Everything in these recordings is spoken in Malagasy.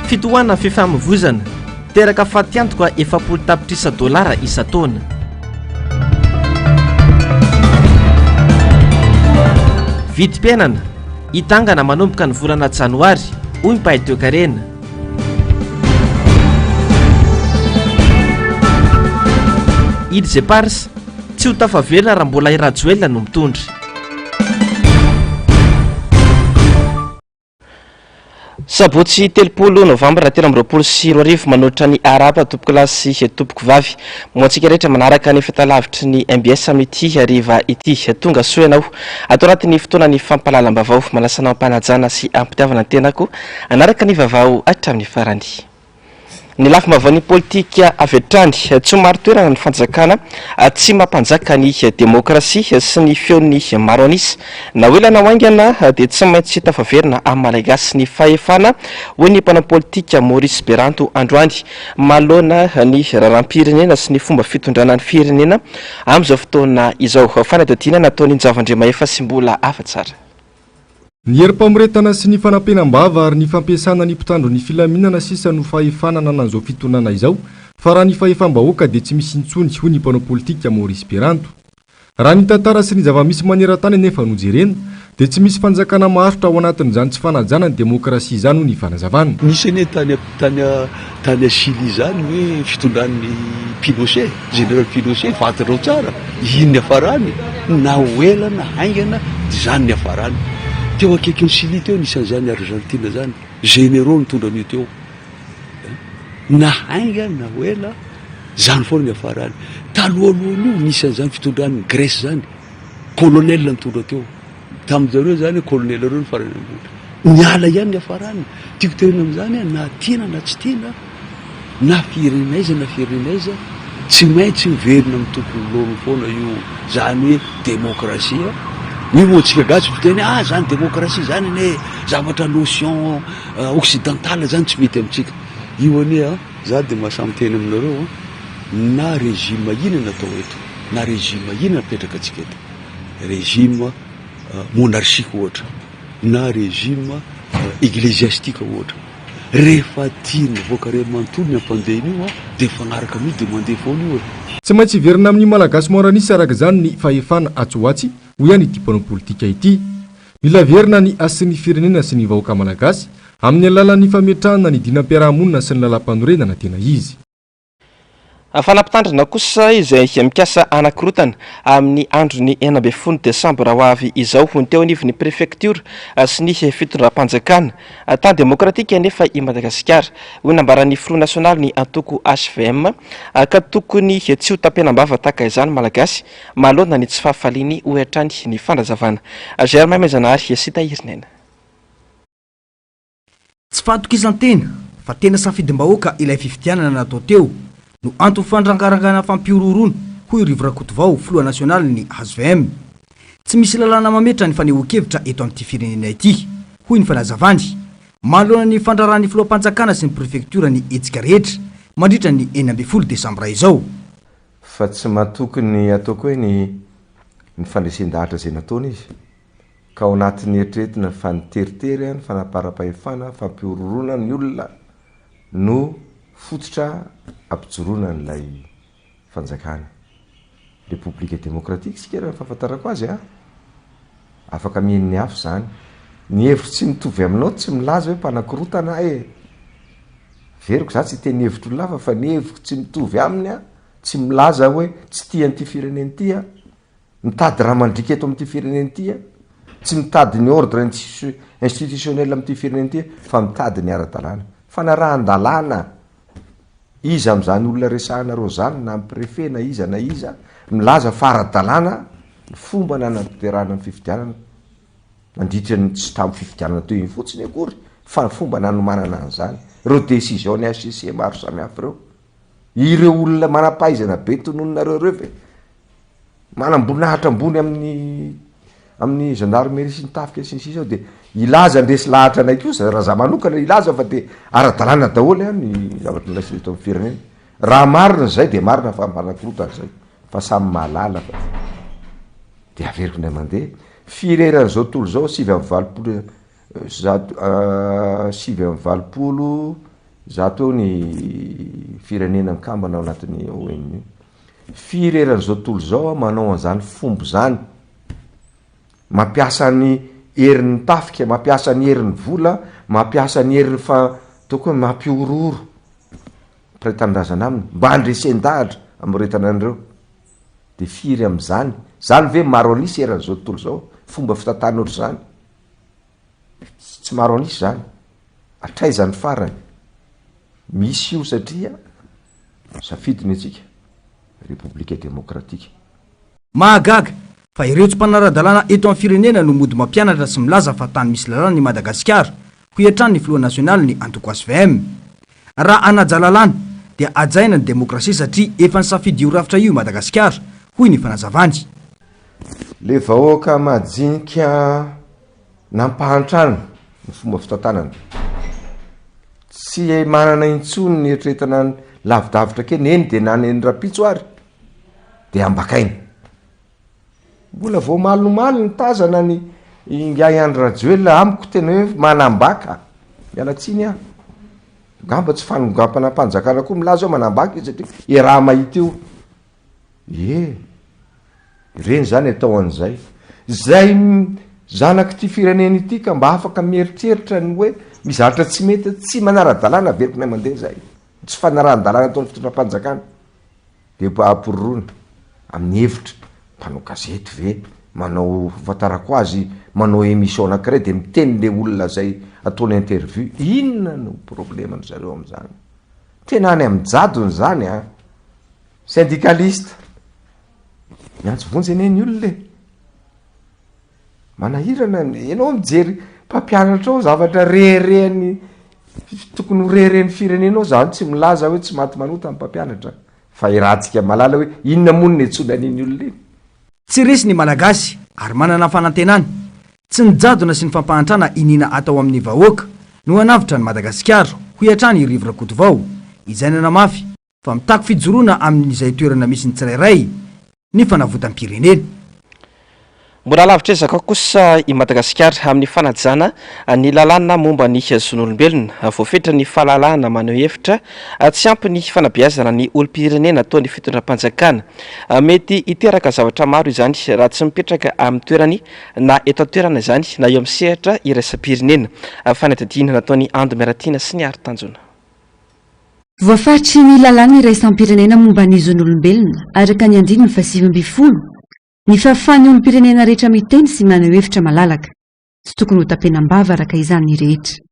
fitohana fifamoivoizana teraka fatiantoka $700 isa-taona. Vidim-piainana hitangana manomboka ny volana janoary hoy ny mpahay toe-karena. Idy izay parsa tsy ho tafavelona raha mbola irajoelona no mitondra. Sabotsy 30 novambra 2024 manoatra ny arapa tompoko lahy sy tompoko vavy. Moantsika rehetra manaraka ny fahitalavitry ny MBS amin'ity hariva ity. Tonga soa ianao ato anatin'ny fotoana ny fampahalalam-bavao manasana ampanajana sy ampitiavana ny tenako anaraka ny vavao hatramin'ny farany. Ny lafy mavany politika avy hatrany tsy maro toerana ny fanjakana tsy mampanjaka ny demokrasia sy ny feon'ny maro anisa na oelana oaingana dia tsy maintsy tafaverina amin'ny malagasy ny fahefana hoy ny mpanao politika Maurice Beranto androany malona ny raharam-pirenena sy ny fomba fitondrana ny firenena amin'izao fotoana izao. Fanadihadiana nataony Njavandriamahefa sy mbola hafa tsara. Ny herim-pamoretana sy ny fanampenam-bava ary ny fampiasana ny mpitandro ny filaminana sisa no fahefanana an'izao fitonana izao fa raha ny fahefam-bahoaka dia tsy misy intsony hoy ny mpanao politika Maurice Beranto. Raha ny tantara sy ny zava-misy maneran-tany nefa nojerena dia tsy misy fanjakana maharitra ao anatin'izany tsy fanajana ny demokrasia izany hoy ny fanazavana. Nisy ane tany Chili izany hoe fitondran'ny Pinochet, général Pinochet fatarao tsara iny afarany na oela na haingana izany ny afarany. Teo akaiky ny Chili teo nisan'izany Argentina zany généraux nitondra an'io teo na hainga na oela zany foana ny afarany. Talohalohany io nisan'izany fitondran'ny Grèce zany colonel nitondra teo tamin'izareo zany colonel reo ny farany ambony niala ihany ny afarany. Tiako terina amin'izany na tiana na tsy tiana na firenaiza tsy maintsy miverina amin'ny tompony lorony foana io zany hoe demokrasia. Io moa tsika gasy fiteny zany demokrasia zany ne zavatra notion occidentale zany tsy mety amintsika. Io ane za dia mahasamy teny aminareo na régime inona atao eto na régime inona apetraka atsika eto, régime monarchique ohatra na régime ecclésiastique ohatra, rehefa tiany voakare manontolo ny ampandehany io dia fagnaraka amin'io dia mandeha foana io. Tsy maintsy verina amin'ny malagasy moranisy araka izany ny fahefana atsoatsy hoy ihany ity mpanao politika ity. Mila verina ny asin'ny firenena sy ny vahoaka malagasy amin'ny alalan'ny fametrahana ny dinam-piarahamonina sy ny lalam-panorenana tena izy. Fanampitandrina kosa izay mikasa anankirotana amin'ny andro ny 9 Desambra ho avy izao ny teo anivon'ny préfecture sy ny fitondram-panjakana tany demokratika nefa i Madagasikara hoy nambaran'ny Front National ny antoko HVM ka tokony tsy ho tampenam-bava tahaka izany malagasy mahalona ny tsy fahafaliany ho hatrany ny fandrazavana. Germain Mezanary sy Tahirinena. Tsy fahatokisan-tena fa tena safidim-bahoaka ilay fifidianana natao teo no antony fandrangarangana fampiororoana hoy Rivrakotovao Front National ny HVM. Tsy misy lalàna mametra ny fanehoan-kevitra eto amin'ity firenena ity hoy ny fanazavany manoloana ny fandrarahan'ny filoham-panjakana sy ny prefektura ny hetsika rehetra mandritra ny 9 Desambra izao. Fa tsy matokony ataoko hoe ny fandresen-dahatra izay nataony izy ka ao anatin'ny eritreretina fa niteritery ny fanapara-pahefana fampiororona ny olona no fototra ampijoroana n'ilay fanjakana. République démocratique sika raha fahafantarako azy afaka mihin'ny afo zany. Ny hevitro tsy mitovy aminao tsy milaza hoe mpanakorotana veriko za tsy teny hevitro lafa fa ny hevitro tsy mitovy aminy tsy milaza hoe tsy tia an'ity fireneny ity mitady raha mandrika eto amin'ity fireneny ity tsy mitady ny ordre institutionnel amin'ity fireneny ity fa mitady ny ara-dalàna fanarahan-dalàna. Iza amin'izany olona resahanareo zany na préfet na iza milaza fa ara-dalàna ny fomba nanampiarahana amin'ny fifidianana mandritra ny tsy tamin'ny fifidianana teo iny fotsiny akory fa ny fomba nanomanana an'izany ireo décision ny HCC maro samihafa ireo. Ireo olona manampahaizana be tonononareo reo ve manambonahatra ambony amin'ny gendarmerie sy ny tafika sy ny sisa dia ilaza ndresy lahatra anay kosa raha za manokana ilaza fa dia ara-dalàna daholo ny zavatra nolaisy eto amin'ny firenena. Raha marina zay dia marina fa mpanakorotana zay fa samy mahalala fa dia averiko ndray mandeha fireran'izao tontolo zao 7 amby valopolo zato eo ny firenena mikambana ao anatin'ny ONU fireran'izao tontolo zao manao an'izany fombo zany mampiasa ny herin'ny tafika, mampiasa ny herin'ny vola, mampiasa ny herin'ny toko hoe mampiororo mpiretanindrazana aminy mba handresen-dahatra amin'ny retana an'ireo de firy am'izany zany ve maro anisy eran'izao tontolo zao fomba fitatana ohatry zany tsy maro anisy zany atraizany farany misy io satria safidiny atsika République démocratique mahagaga fa ireo tsy mpanara-dalàna eto amin'ny firenena no mody mampianatra sy milaza fa tany misy lalàna ny Madagasikara ho hiatrany ny filoha nasionaly ny antoko SVM raha anajalalàna dia ajaina ny demokrasia satria efa nisafidy io rafitra io Madagasikara hoy ny fanazavany le vahoaka majinika nampahantrany ny fomba fitantanana tsy manana intsony ny eritreretana ny lavidavitra keny eny de naneny rapitso ary de ambakaina mbola vao malomalo ny tazana ny ingay Andry Rajoelina amiko tena hoe manambaka mialatsiny ah gamba tsy fanogapana mpanjakana koa milaza ao manambaka izy satria raha mahita io reny zany atao an'izay zay zanaky ty firenena ity ka mba afaka mieritreritra ny hoe mizatra tsy mety tsy manara-dalàna veriko nay mandeha zay tsy fanarahan-dalàna ataony fitondram-panjakana de apororona amin'ny hevitra mpanao gazety ve manao fatarako azy manao émission anankiray de miteny le olona zay ataony interview inona no problème zareo am'izany tena any amin'ny jadony zany a syndicaliste miantso vonjy eny olona manahirana ianao mijery mpampianatra ao zavatra reherehany tokony ho reheren'ny firenenao zany tsy milaza hoe tsy maty manota amin'ny mpampianatra fa irahantsika malala hoe inona moniny etsona an'iny olona iny tsy resy ny malagasy ary manana fanantenany tsy nijadona sy ny fampahantrana inina atao amin'ny vahoaka no hanavitra ny Madagasikara ho hiatrany Rivo Rakotovao izay nanamafy fa mitako fijoroana amin'izay toerana misy ny tsirairay ny fanavotam-pirenena mbola lavitra ezaka kosa i Madagasikara amin'ny fanajana ny lalàna momba ny zon'olombelona voafetra ny fahalalahana maneho hevitra tsy ampy ny fanabeazana ny olom-pirenena atao ny fitondram-panjakana mety hiteraka zavatra maro izany raha tsy mipetraka amin'ny toerany na eto an-toerana izany na eo amin'ny sehatra iraisam-pirenena fanadidina nataony Ando Miaratiana sy ny Aritanjona voafaritry ny lalàna iraisam-pirenena momba ny zon'olombelona araka ny 2020 ny fahafahany olom-pirenena rehetra miteny sy maneho hevitra malalaka tsy tokony ho tapenam-bava araka izany rehetra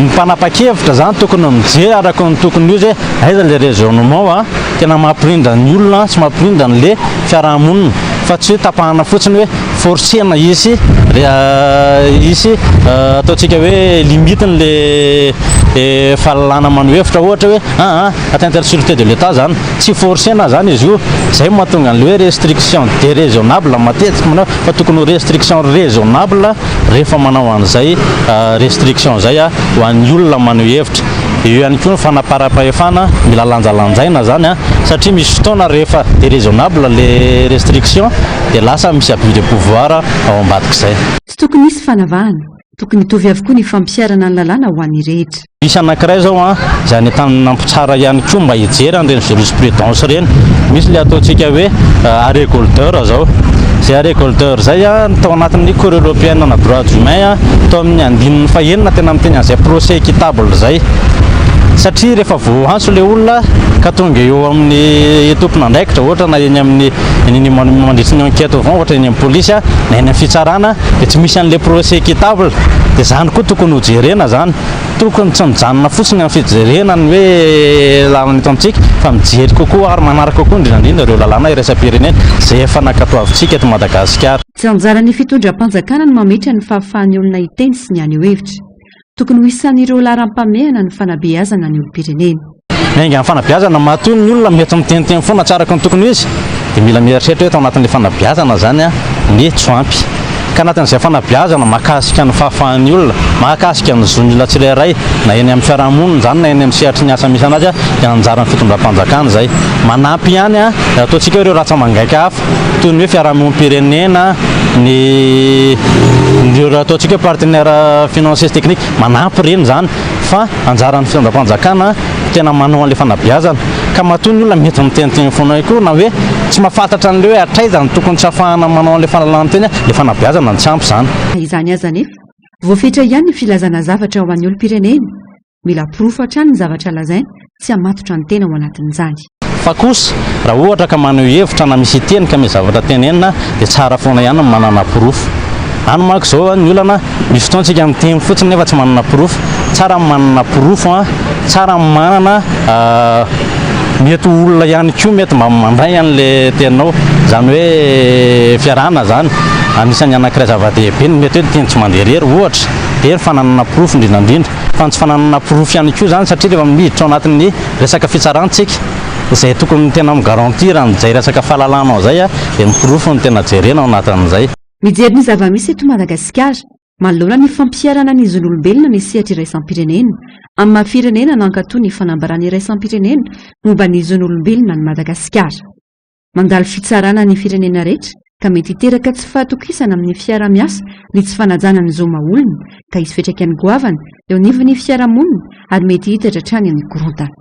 ny mpanapa-kevitra zany tokony mijery araka ny tokony io zay aiza le raisonnement tena mampirindra ny olona sy mampirindra le fiarahamonina fa tsy hoe tapahana fotsiny hoe forcena isy ataontsika hoe limitiny le fahalalana maneho hevitra ohatra hoe atteinte à la sûreté de l'état zany tsy forcena zany izy io zay mahatonga an'le hoe restriction déraisonnable matetika manao fa tokony restriction raisonnable rehefa manao an'izay restriction zay ho an'ny olona maneho hevitra eo ihany koa ny fanapara-pahefana mila lanjalanjaina zany satria misy fotoana rehefa déraisonnable le restriction de lasa misy abus de pouvoir ao ambadik'izay tsy tokony misy fanavahana tokony hitovy avokoa ny fampiarana ny lalàna ho an'ny rehetra misy anankiray zao zay ny tany nampitsara ihany koa mba hijery an'ireny jurisprudence reny misy le ataontsika hoe arécolteur zao zay arécolteur zay tao anatin'ny cour européenne na droits humains tao amin'ny andininy fahenina tena miteny an'izay procès équitable zay satria rehefa voantso le olona ka tonga eo amin'ny tompona andraikitra ohatra na eny amin'ny mandritra ny enquête vao ohatra eny amin'ny polisy na eny amin'ny fitsarana de tsy misy an'le procès équitable de zany koa tokony ho jerena zany tokony tsy mijanona fotsiny amin'ny fijerena ny hoe lalana eto amintsika fa mijery kokoa ary manaraka kokoa indrindrandrindra ireo lalàna iraisam-pirenena zay efa nakatoavintsika eto Madagasikara tsy anjarany fitondram-panjakana ny mametra ny fahafahan'ny olona hiteny sy ny aneho hevitra tokony ho isan'ireo laharam-pamehana ny fanabeazana ny olom-pirenena mainga amin'ny fanabeazana matoy ny olona mety miteniteny foana tsara ka ny tokony izy dia mila mieritreritra hoe tao anatin'le fanabeazana zany ny tsoampy ka anatin'izay fanabeazana mahakasika ny fahafahan'ny olona mahakasika ny zon'olona tsirairay na eny amin'ny fiarahamonina zany na eny amin'ny sehatry ny asa misy anazy dia anjaran'ny fitondram-panjakana zay manampy ihany ataontsika ireo ratsa mangaika hafa toy ny hoe fiarahamonim-pirenena ny ataontsika hoe partenaire financier technique manampy reny zany fa anjaran'ny fitondram-panjakana tena manao an'le fanabeazana ka matoy ny olona mety miteniteny foana koa na hoe tsy mahafantatra an'le hoe atraizany tokony tsy ahafahana manao an'le fanalananteny le fanabeazana ny tsy ampy zany izany aza nefa voafetra ihany ny filazana zavatra ho an'ny olo-pirenena mila pirofo hatrany ny zavatra lazaina tsy hamatotra ny tena ao anatin'izany fa kosa raha ohatra ka maneho hevitra na misy teny ka misy zavatra tenenina dia tsara foana ihany ny manana pirofo any manko zao ny olana misy fotoantsika miteny fotsiny nefa tsy manana pirofo tsara manana pirofo tsara manana mety olona ihany koa mety mba mandray an'le teninao zany hoe fiarahana zany anisan'ny anankiray zava-dehibe ny mety hoe teny tsy mandeha rery ohatra dia fananana pirofo indrindrandrindra fa tsy fananana pirofo ihany koa zany satria rehefa miditra ao anatin'ny resaka fitsarantsika izay tokony tena migarantir an'izay resaka fahalalanao zay dia ny pirofo ny tena jerena ao anatin'izay mijery ny zava-misy eto Madagasikara manoloana ny fampiarana ny zon'olombelona ny sehatra iraisam-pirenena amin'ny maha-firenena nankatoa ny fanambarana iraisam-pirenena momba ny zon'olombelona ny Madagasikara mandalo fitsarana ny firenena rehetra ka mety hiteraka tsy fahatokisana amin'ny fiara-miasa ny tsy fanajana ny zoma olona ka hisy fetraka ny goavana eo anivon'ny fiarahamonina ary mety hitatra hatrany amin'ny korontana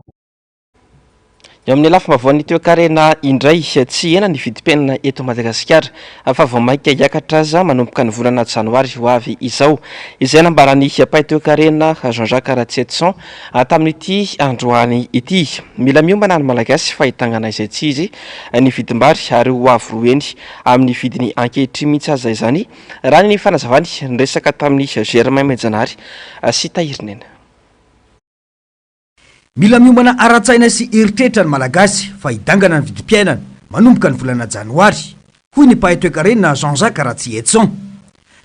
eo amin'ny lafi mavaon'ny toe-karena indray tsy ena ny vidim-piainana eto Madagasikara fa vao mainka hiakatra aza manomboka ny volana janoary ho avy izao izay nambarany apahy toe-karena Jean-Jacques Ratsetson tamin'ity androany ity mila miombana ny malagasy fahitangana izay tsy izy ny vidim-bary ary ho avy roeny amin'ny vidiny ankehitriny mihitsy aza izany raha ny fanazavany ny resaka tamin'ny Germain Mejanary sy Tahirinena mila miombana ara-tsaina sy eritreritra ny malagasy fa hidangana ny vidim-piainana manomboka ny volana janoary hoy ny mpahay toe-karena Jean-Jacques Ratsetson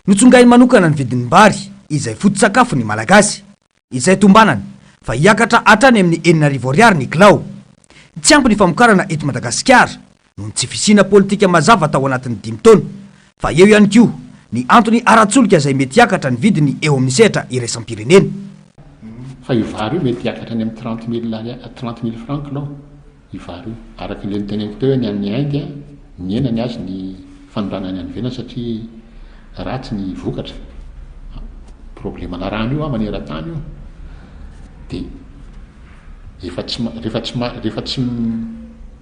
notsongainy manokana ny vidiny-bary izay foto-tsakafo ny malagasy izay tombanany fa hiakatra hatrany amin'ny 9,000 ariary ny kilao tsy ampy ny famokarana eto Madagasikara noho ny tsy fisina politika mazava tao anatin'ny 5 taona fa eo ihany koa ny antony ara-tsolika izay mety hiakatra ny vidiny eo amin'ny sehatra iraisam-pirenena fa io vary io mety hiakatra any amin'ny 30 000 francs kilao io vary io araka le niteneniko teo ny an'ny Inde ny enany azy ny fanondranany any ivelany satria ratsy ny vokatra problemana rano io maneran-tany io dia rehefa tsy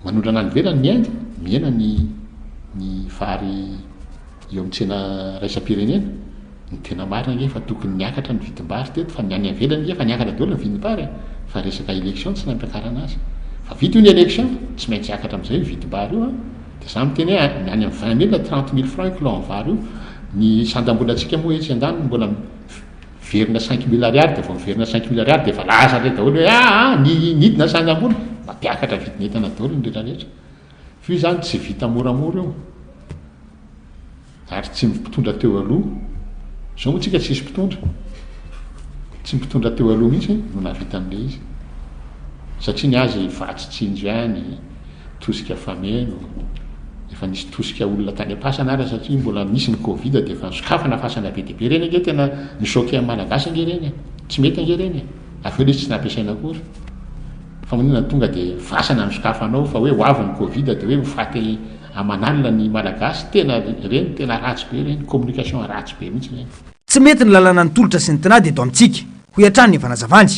manondrana any ivelany ny Inde miena ny vary eo amin'ny tsena raisam-pirenena ny tena marina nge fa tokony niakatra ny vidim-bary teto fa ny any avelany nge fa niakatra daholo ny vidim-bary fa resaka élection tsy nampiakarana azy fa vita io ny élection tsy maintsy hiakatra amin'izay vidim-bary io dia za miteny hoe ny any amin'ny 20 000 30 000 francs kilo ny vary io ny sandam-bolantsika moa etsy an-dany mbola verina 5 000 ariary dia vao miverina 5 000 ariary dia fa lasa re daholo hoe ny nidina sandam-bola mampiakatra vidin'entana daholo ny rehetrarehetra fa io zany tsy vita moramora io ary tsy mpitondra teo aloha zao moa tsika tsisy mpitondra teo aloha mihitsy no navita an'le izy satria ny azy vatsitsinjo ihany tosika fameno efa nisy tosika olona tany am-pasana ary satria mbola nisy ny covid dia efa nisokafana fasana be dehibe reny ange tena nisoky amin'ny malagasy ange reny tsy mety ange reny aveo le tsy nampiasaina akory fa monina tonga dia fasana nisokafanao fa hoe hoavy ny covid dia hoe mifaty amanalina ny malagasy tena reny tena ratsy be reny communication ratsy be mihitsy reny tsy mety ny lalana ny tolotra sy ny tinady eto amintsika ho hiatrany ny fanazavany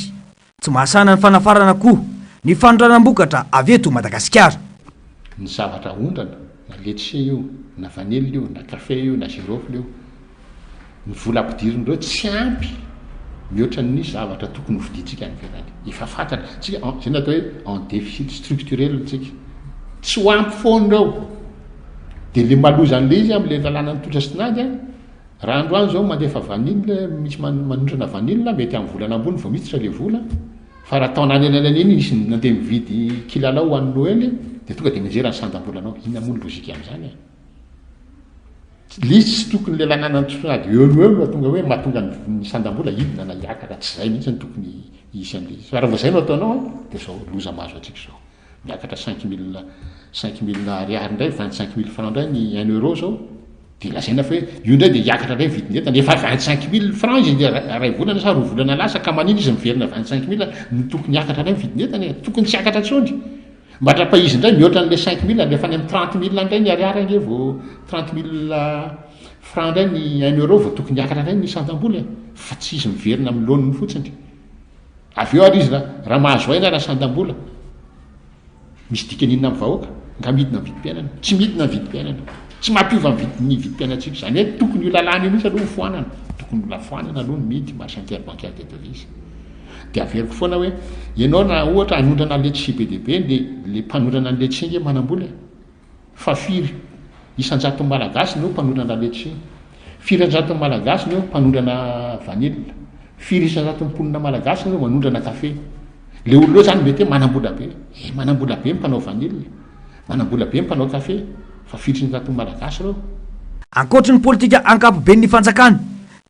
tsy mahasana ny fanafarana koa ny fanondranam-bokatra avy eto Madagasikara ny zavatra ondrana na letise io na vanily io na kafe io na girofle io ny vola ampidirindreo tsy ampy mihoatra ny zavatra tokony hoviditsika ny velany efa fantatra tsika zay natao hoe en déficit structurel tsika tsy ho ampy foanreo dia le malozan'le izy amin'le lalàna ny tolotra sy tinady raha androany zao mandefa vanille misy manondrana vanille mety amin'ny volana ambony vao miditra le vola fa raha taonany eny isy nandeha mividy kilalao ho an'ny Noël dia tonga dia mijery ny sandam-bolana inona moa ny lozika amin'izany le izy tsy tokony le lalàna ny tinady eo no tonga hoe mahatonga ny sandam-bola idina na hiakatra tsy zay mihitsy ny tokony isy an'le izy fa raha vao zay no ataonao dia zao loza mahazo atsika zao miakatra 5 000 ariary indray 25 000 francs indray ny 1 euro zao dia lazaina fa hoe io indray dia hiakatra indray vidin'entana efa 25 000 francs izy ray volana sa roa volana lasa ka manino izy miverina 25 000 ny tokony hiakatra indray vidin'entana tokony tsy hiakatra tsondry mbatrapa izy indray mihoatra n'le 5 000 nefa any amin'ny 30 000 indray ny ariary ange vao 30 000 francs indray ny 1 euro vao tokony hiakatra indray ny sandam-bola fa tsy izy miverina amin'ny laoniny fotsiny avy eo ary izy raha mahazo aina raha sandam-bola misy dikan'inona amin'ny vahoaka nga midina ny vidim-piainana tsy midina ny vidim-piainana tsy mampiova ny vidim-piainatsika zany hoe tokony io lalàna io mihitsy aloha foanana tokony ola foanana aloha ny midy marchandière bancaire de devise dia averiko foana hoe ianao na ohatra hanondrana ny letsi be deaibe le mpanondrana ny letsi iny manam-bola fa firy isan-jaton'ny malagasy no mpanondrana letsi firy isan-jaton'ny malagasy no mpanondrana vanille firy isan-jaton'ny mponina malagasy no manondrana kafe le olonao zany mety hoe manam-bola be manam-bola be mpanao vanille manam-bola be mpanao kafe fa firy isan-jaton'ny malagasy reo ankoatra ny politika ankapobe ny fanjakana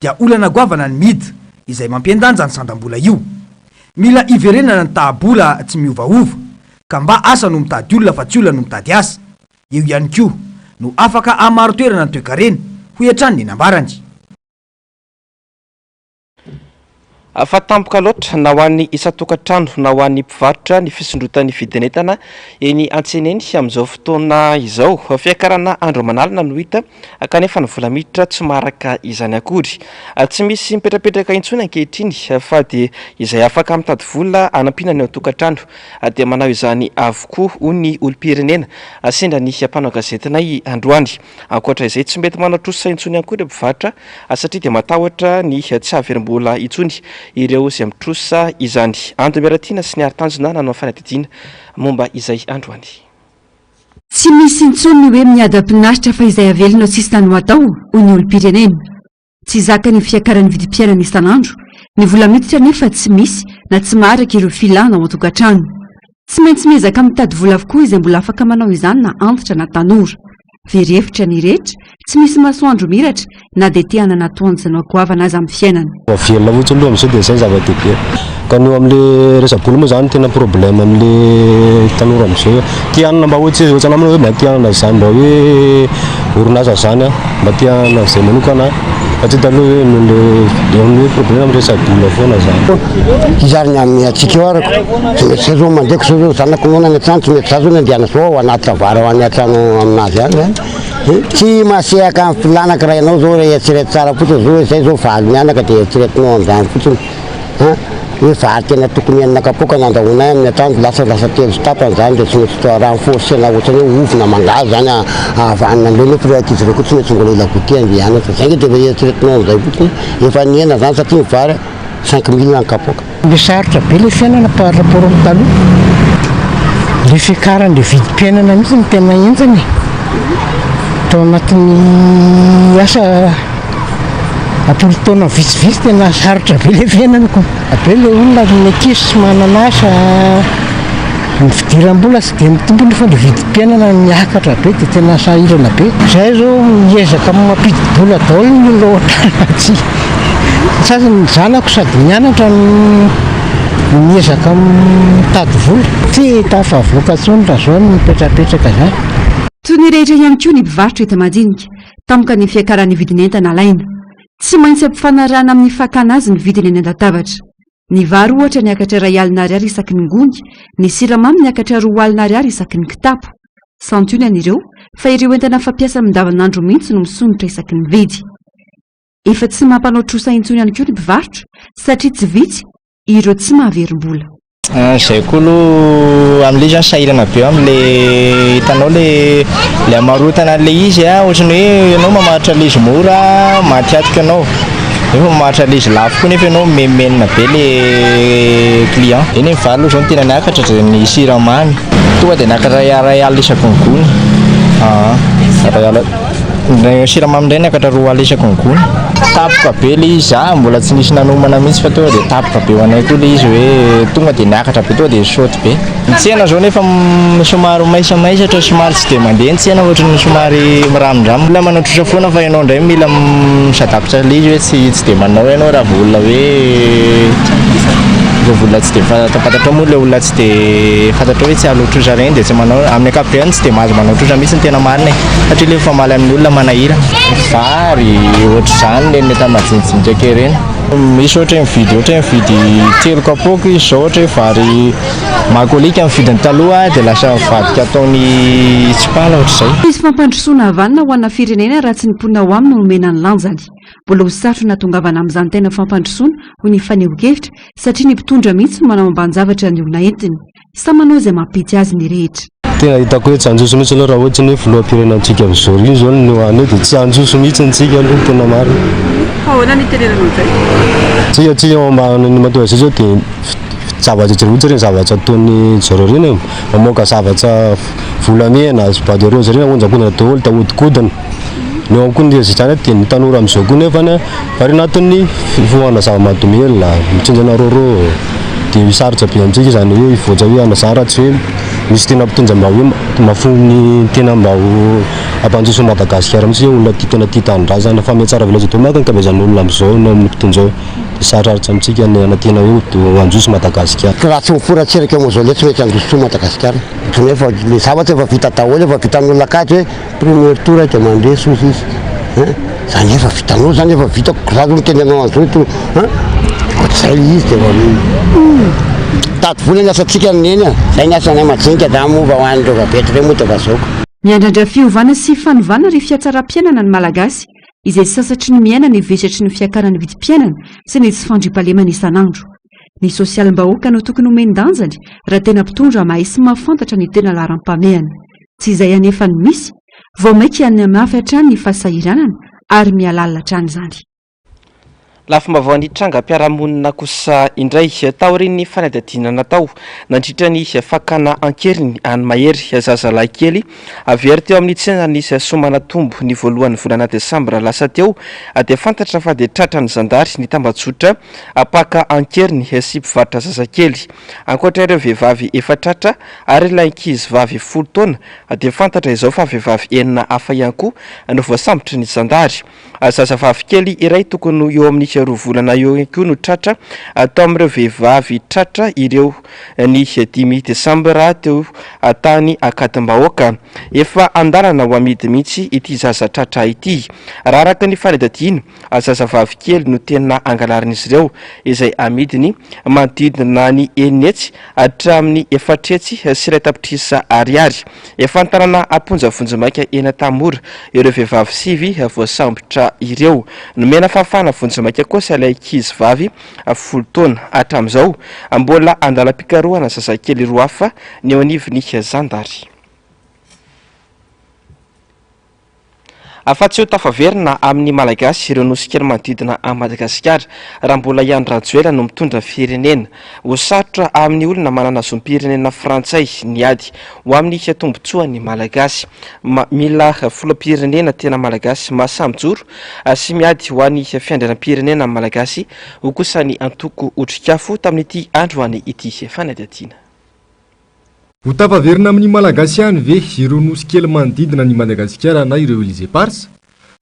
dia olana goavana ny midy izay mampiandanja ny sandam-bola io mila iverenana ny tahabola tsy miovaova ka mba asa no mitady olona fa tsy olona no mitady asa eo ihany koa no afaka amaro toerana ny toekarena ho iantrany ny nambarany fa tampoka loatra na ho an'ny isan-tokantrano na ho an'ny mpivarotra ny fisondrotan'ny vidinentana eny antseneny amin'izao fotoana izao fiakarana andro manalina no hita kanefa ny vola miditra tsy maraka izany akory tsy misy mipetrapetraka intsony ankehitriny fa dia izay afaka mitady vola anampina ny ao-tokantrano dia manao izany avokoa ho ny olom-pirenena sendra ny mpanao gazetinay androany ankoatra izay tsy mety manao trosa intsony akory mpivarotra satria dia matahotra ny tsy averim-bola intsony ireo izay mitrosa izany andomiaratiana sy ny aritanjona nanao fanadidina momba izay androany tsy misy intsony hoe miada-pinaritra fa izay avelona tsisy tany ho atao ho ny olom-pirenena tsy zaka ny fiakaran'ny vidim-piainana isan'andro ny vola miditra nefa tsy misy na tsy maharaka ireo filana ao an-tokantrano tsy maintsy miezaka mitady vola avokoa izay mbola afaka manao izany na antitra na tanora verefitra ny rehetra tsy misy masoandro miratra na dia te hanana toanjana goavana azy amin'ny fiainana velona fotsiny aloha amin'izao dia izay zava-dehibe ka ny eo amin'le resabola moa zany tena problème amin'le tanora amin'izao tia hanana mba hoe tsy ohatsy anamina hoe mba tia hanana zany mba hoe orinasa zany mba tia hanana izay manokana fa tsy taloha hoe nole amin'ny hoe problème amin'ny resabola foana zany izariny amin'ny atsika eo arako tsy mety zay zao mandeko zao zao zanako noana ny an-trano tsy mety za zao ny andiana zao anaty vary ho any an-trano aminazy any tsy masehaka amin'ny filanaka raha ianao zao eritserety tsara fotsiny zao hoe zay zao valy mianaka dia eritseretinao amin'izany fotsiny hoe vary tena tokony enina kapoka nandrahonay amin'ny an-trano lasa telo tapany zany dia tsy mety raha forcena ohatrany hoe ovina mangazy zany avanina loha nefa ankizy reo koa tsy mety mbola ila goûté andehanana fa zay nge dia eritseretinao amin'izay fotsiny efa niena zany satria vary 5000 ny kapoka misarotra be le fiainana par rapport amin'ny taloha le fiakaran'le vidim-piainana mihitsy ny tena enjany tao anatin'ny asa atolotona vitsivitsy tena sarotra be le fiainanako be le olona ny ankizy sy manana asa ny fidiram-bola sy dia mitombony fa le vidim-piainana miakatra be dia tena sahirana be zay zao miezaka mampidi-bola daholo ny loatra tsy sasany zanako sady mianatra miezaka mitady vola tsy tafavoaka ntsony raha zao ny mipetrapetraka zany toy ny rehetra ihany koa ny mpivarotra eto madinika tampoka ny fiakaran'ny vidinentana alaina tsy maintsy ampifanarana amin'ny fakana azy ny vidiny eny an-databatra ny vary ohatra ny akatra iray alina ariary isaky ny gony ny siramamy ny akatra roa alina ariary isaky ny kitapo santony ireo fa ireo entana fampiasa amindavanandro mihitsy no misonitra isaky ny vidy efa tsy mampanao trosa intsony ihany koa ny mpivarotra satria tsy vitsy ireo tsy mahaverim-bola zay koa aloha amin'le zany sahirana be amin'le hitanao le amarotana le izy ohatrany hoe ianao mamaritra le izy mora mahatiatika anao nefa mamaritra le izy lafo koa nefa ianao memenina be le client eny mivary aloha zao ny tena niakatra zay ny siramamy tonga dia niakatra ray alina isaky ny gony siramamy indray niakatra roa alina isaky ny gony tapoka be le izy mbola tsy nisy nanomana mihitsy fa tonga dia tapoka be ho anay koa le izy hoe tonga dia niakatra be tonga dia saoty be ny tsena zao nefa somary maisamaisatra somary tsy dia mandeha ny tsena ohatrany somary miranondrano mila manao trosa foana fa ianao indray mila misadapitra le izy hoe tsy dia manao ianao raha volona hoe vola tsy dia fantatra moa le olona tsy dia fantatra hoe tsy alotrosa reny dia tsy manao amin'ny ankapobeny tsy dia mahazo manao trosa mihitsy ny tena marina satria le famaly amin'ny olona manahira vary ohatra izany le mety majinijinitra reny misy ohatra mividy telo kapoaka izy zao ohatra hoe vary makolika amin'ny vidiny taloha dia lasa mivadika ataony tsipala ohatra izay misy fampandrosoana havanina ho anna firenena raha tsy ny mponina ho aminy nomena ny lanjany mbola ho sarotra natongavana amin'izany tena fampandrosoana ho ny faneho-kevitra satria ny mpitondra mihitsy manao amban-javatra ny olona entiny sa manao izay mampity azy ny rehetra. Tena hitako hoe tsy anjoso mihitsy aloha raha ohatrany hoe filoham-pirenentsika amin'izao io zao no hoany dia tsy anjoso mihitsy ntsika aloha tena maro. Ahoana ny tenenanao izay? Tsy ny mahatonga izay zao dia zavatra jerotsy reny zavatra ataony zareo reny mamoaka zavatra volamena sy badereo zareo onjakonana daholo tahodikodina ny eo amkoa ny zany dia ny tanora amin'izao koa nefany varinatin'ny fifohana zava-mahadomelona mitsinjana roro dia misarotra be amintsika zany hoe ivoatra hoe anazara tsy hoe misy tena mpitondra mba hoe mafony tena mba ho ampanjoso Madagasikara mihitsy hoe olona tena tia tanindra zany fa metsara vilazy atao maka ankabezan'ny olona amin'izao no amin'ny mpitondra ao dia sarosarotra amintsika ny tena hoe anjoso Madagasikara. Raha tsy miforatsiraka moa le tsy mety anjoso Madagasikara nefa le zavatra efa vita daholo efa vitan'olona akaty hoe premier tour dia mandeha sozy izy zany efa vitanao zany efa vita raha mitenenao an'izao to ohatr'izay izy dia tady vola ny asantsika neny zay ny asanay majinika da mova ho an'ireo vabetra moa dia vazaoko. Miandrandra fiovana sy fanovana ry fiatsaram-piainana ny malagasy izay sasatry ny miaina ny vesatry ny fiakarany vidim-piainana sy ny tsy fandrimpalemana isan'andro. Ny sosialim-bahoaka no tokony homen-danjany raha tena mpitondra mahay sy mahafantatra ny tena laharam-pamehana. Tsy izay anefa ny misy vao maika any mafy hatrany ny fahasahiranana ary mialalina hatrany izany. Lafomba ny trangam-piarahamonina kosa indray taorian'ny fanadihadiana natao nandritra ny fakana ankeriny any mahery zazalahy kely avery teo amin'ny tsena nisy somana tombo ny voalohan'ny volana desambra lasa teo dia fantatra fa dia tratra ny zandary ny tambajotra apaka ankeriny sy mpivarotra zazakely. Ankoatra ireo vehivavy efa tratra ary ilay ankizy vavy 10 taona dia fantatra izao fa vehivavy enina hafa ihany koa no voasambotry ny zandary. Zazavavy kely iray tokony eo amin'ny roa volana eo koa no tratra atao amin'ireo vehivavy tratra ireo ny 5 desambra teo tany Akatim-bahoaka. Efa andalana ho amidy mihitsy ity zaza tratra ity. Raha araka ny fanadihadiana zazavavy kely no tena angalarin'izy ireo izay amidiny manodidina ny 9 hetsy hatramin'ny 4 hetsy sy iray tapitrisa ariary. Efa antanana amponjavonjomaika eny Tamora ireo vehivavy 5 voasambotra ireo. Nomena fahafahana vonjomaika kosa ilay ankizy vavy 10 taona hatramin'izao mbola andalam-pikarohana zazakely 2 hafa ny eo anivon'ny zandary. Afa-tsy ho tafaverina amin'ny malagasy ireo nosy kely manodidina a Madagasikara raha mbola Iany Rajoelina no mitondra firenena. Ho sarotra amin'ny olona manana zom-pirenena frantsay ny ady ho amin'ny tombontsoa ny malagasy. Mila filoham-pirenena tena malagasy mahasamijoro sy miady ho an'ny fiandrianam-pirenena malagasy ho kosa ny antoko otrikafo tamin'ity andro any ity fanadihadiana. Ho tafaverina amin'ny malagasy ihany ve ireo nosy kely manodidina ny Madagasikara na ireo Elysée Pars?